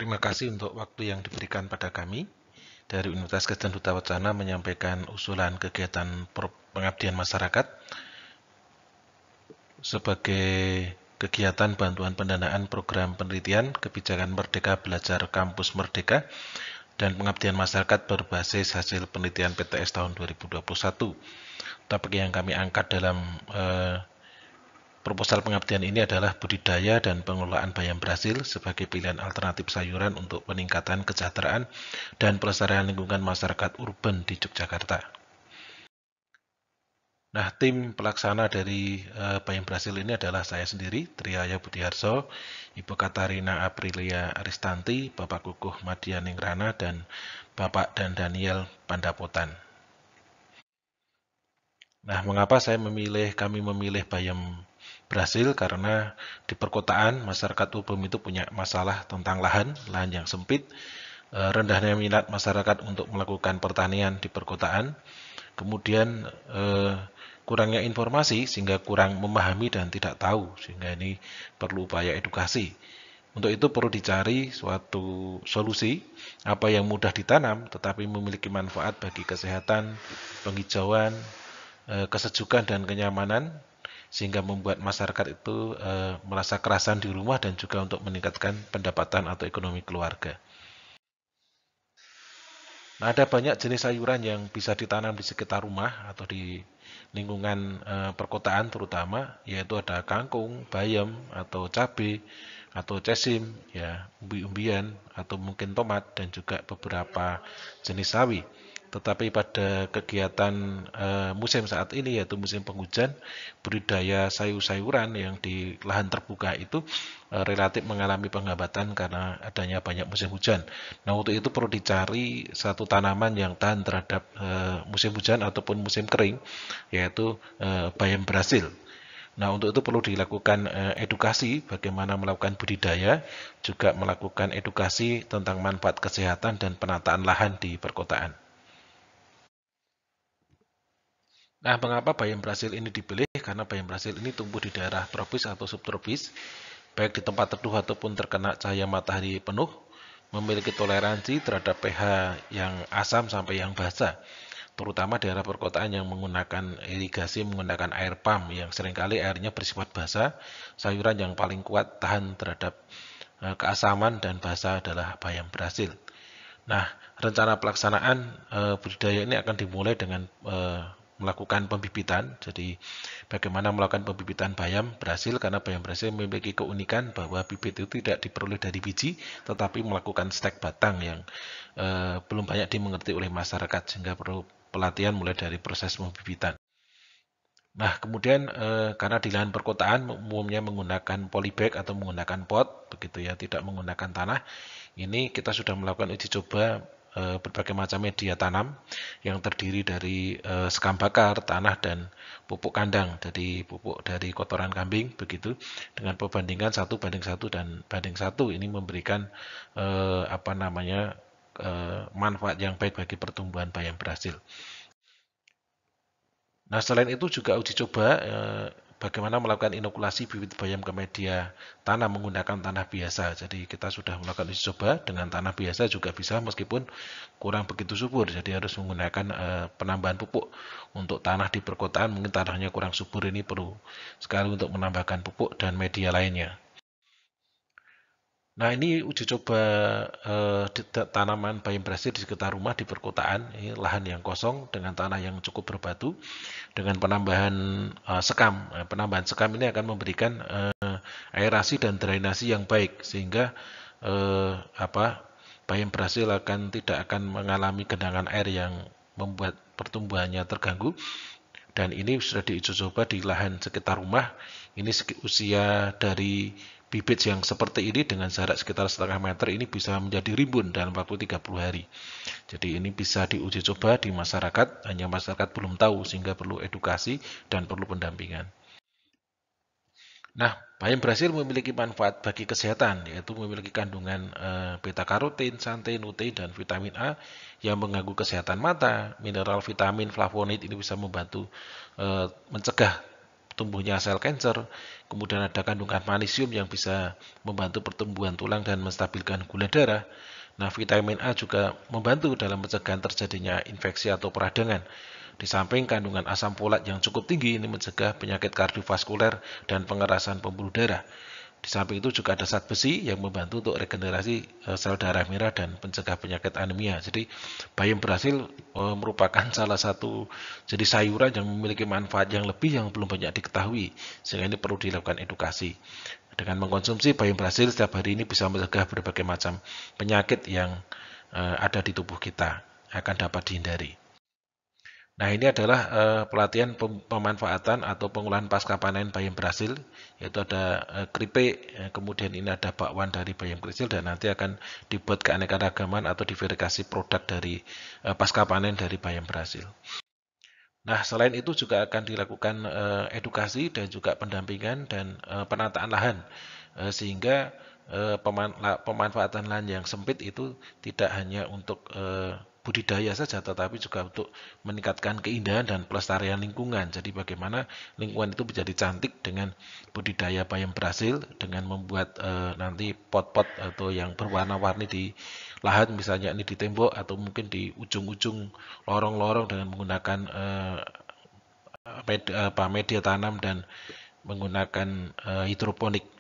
Terima kasih untuk waktu yang diberikan pada kami. Dari Universitas Kristen Duta Wacana menyampaikan usulan kegiatan pengabdian masyarakat sebagai kegiatan bantuan pendanaan program penelitian kebijakan Merdeka Belajar Kampus Merdeka dan pengabdian masyarakat berbasis hasil penelitian PTS tahun 2021. Topik yang kami angkat dalam proposal pengabdian ini adalah budidaya dan pengelolaan bayam Brasil sebagai pilihan alternatif sayuran untuk peningkatan kesejahteraan dan pelestarian lingkungan masyarakat urban di Yogyakarta. Nah, tim pelaksana dari bayam Brasil ini adalah saya sendiri, Triaya Budiharso, Ibu Katarina Aprilia Aristanti, Bapak Kukuh Madianingrana, dan Bapak dan Daniel Pandapotan. Nah, mengapa kami memilih bayam Brasil? Karena di perkotaan masyarakat umum itu punya masalah tentang lahan yang sempit, rendahnya minat masyarakat untuk melakukan pertanian di perkotaan, kemudian kurangnya informasi sehingga kurang memahami dan tidak tahu, sehingga ini perlu upaya edukasi. Untuk itu perlu dicari suatu solusi apa yang mudah ditanam tetapi memiliki manfaat bagi kesehatan, penghijauan, kesejukan dan kenyamanan sehingga membuat masyarakat itu merasa kerasan di rumah dan juga untuk meningkatkan pendapatan atau ekonomi keluarga. Nah, ada banyak jenis sayuran yang bisa ditanam di sekitar rumah atau di lingkungan perkotaan terutama, yaitu ada kangkung, bayam, atau cabai, atau cesim, ya, umbi-umbian, atau mungkin tomat, dan juga beberapa jenis sawi. Tetapi pada kegiatan musim saat ini, yaitu musim penghujan, budidaya sayur-sayuran yang di lahan terbuka itu relatif mengalami penghambatan karena adanya banyak musim hujan. Nah, untuk itu perlu dicari satu tanaman yang tahan terhadap musim hujan ataupun musim kering, yaitu bayam Brasil. Nah, untuk itu perlu dilakukan edukasi bagaimana melakukan budidaya, juga melakukan edukasi tentang manfaat kesehatan dan penataan lahan di perkotaan. Nah, mengapa bayam Brasil ini dipilih? Karena bayam Brasil ini tumbuh di daerah tropis atau subtropis, baik di tempat teduh ataupun terkena cahaya matahari penuh, memiliki toleransi terhadap pH yang asam sampai yang basa, terutama daerah perkotaan yang menggunakan irigasi menggunakan air pump yang seringkali airnya bersifat basa. Sayuran yang paling kuat tahan terhadap keasaman dan basa adalah bayam Brasil. Nah, rencana pelaksanaan budidaya ini akan dimulai dengan melakukan pembibitan. Jadi, bagaimana melakukan pembibitan bayam Brasil? Karena bayam Brasil memiliki keunikan bahwa bibit itu tidak diperoleh dari biji, tetapi melakukan stek batang yang belum banyak dimengerti oleh masyarakat, sehingga perlu pelatihan mulai dari proses pembibitan. Nah, kemudian karena di lahan perkotaan umumnya menggunakan polybag atau menggunakan pot, begitu ya, tidak menggunakan tanah. Ini kita sudah melakukan uji coba berbagai macam media tanam yang terdiri dari sekam bakar, tanah, dan pupuk kandang. Jadi pupuk dari kotoran kambing, begitu, dengan perbandingan 1:1 dan banding 1. Ini memberikan manfaat yang baik bagi pertumbuhan bayam Brasil. Nah, selain itu juga uji coba bagaimana melakukan inokulasi bibit bayam ke media tanam menggunakan tanah biasa. Jadi kita sudah melakukan uji coba dengan tanah biasa juga bisa meskipun kurang begitu subur. Jadi harus menggunakan penambahan pupuk. Untuk tanah di perkotaan mungkin tanahnya kurang subur, ini perlu sekali untuk menambahkan pupuk dan media lainnya. Nah, ini uji coba tanaman bayam Brasil di sekitar rumah di perkotaan. Ini lahan yang kosong dengan tanah yang cukup berbatu dengan penambahan sekam. Penambahan sekam ini akan memberikan aerasi dan drainasi yang baik sehingga bayam Brasil tidak akan mengalami genangan air yang membuat pertumbuhannya terganggu. Dan ini sudah diuji coba di lahan sekitar rumah. Ini usia dari bibit yang seperti ini dengan jarak sekitar 0,5 meter ini bisa menjadi rimbun dalam waktu 30 hari. Jadi ini bisa diuji coba di masyarakat, hanya masyarakat belum tahu sehingga perlu edukasi dan perlu pendampingan. Nah, bayam Brasil memiliki manfaat bagi kesehatan, yaitu memiliki kandungan beta-karotin, santin, lutein, dan vitamin A yang mengganggu kesehatan mata. Mineral vitamin flavonoid ini bisa membantu mencegah tumbuhnya sel kanker. Kemudian ada kandungan magnesium yang bisa membantu pertumbuhan tulang dan menstabilkan gula darah. Nah, vitamin A juga membantu dalam mencegah terjadinya infeksi atau peradangan. Di samping kandungan asam folat yang cukup tinggi ini mencegah penyakit kardiovaskuler dan pengerasan pembuluh darah. Di samping itu juga ada zat besi yang membantu untuk regenerasi sel darah merah dan mencegah penyakit anemia. Jadi bayam Brasil merupakan salah satu jenis sayuran yang memiliki manfaat yang lebih yang belum banyak diketahui, sehingga ini perlu dilakukan edukasi. Dengan mengkonsumsi bayam Brasil setiap hari ini bisa mencegah berbagai macam penyakit yang ada di tubuh kita akan dapat dihindari. Nah, ini adalah pelatihan pemanfaatan atau pengolahan pasca panen bayam Brasil, yaitu ada keripik, kemudian ini ada bakwan dari bayam Brasil, dan nanti akan dibuat keanekaragaman atau diverifikasi produk dari pasca panen dari bayam Brasil. Nah, selain itu juga akan dilakukan edukasi dan juga pendampingan dan penataan lahan, sehingga pemanfaatan lahan yang sempit itu tidak hanya untuk budidaya saja, tetapi juga untuk meningkatkan keindahan dan pelestarian lingkungan. Jadi bagaimana lingkungan itu menjadi cantik dengan budidaya bayam Brasil, dengan membuat nanti pot-pot atau yang berwarna-warni di lahan, misalnya ini di tembok atau mungkin di ujung-ujung lorong-lorong dengan menggunakan media tanam dan menggunakan hidroponik.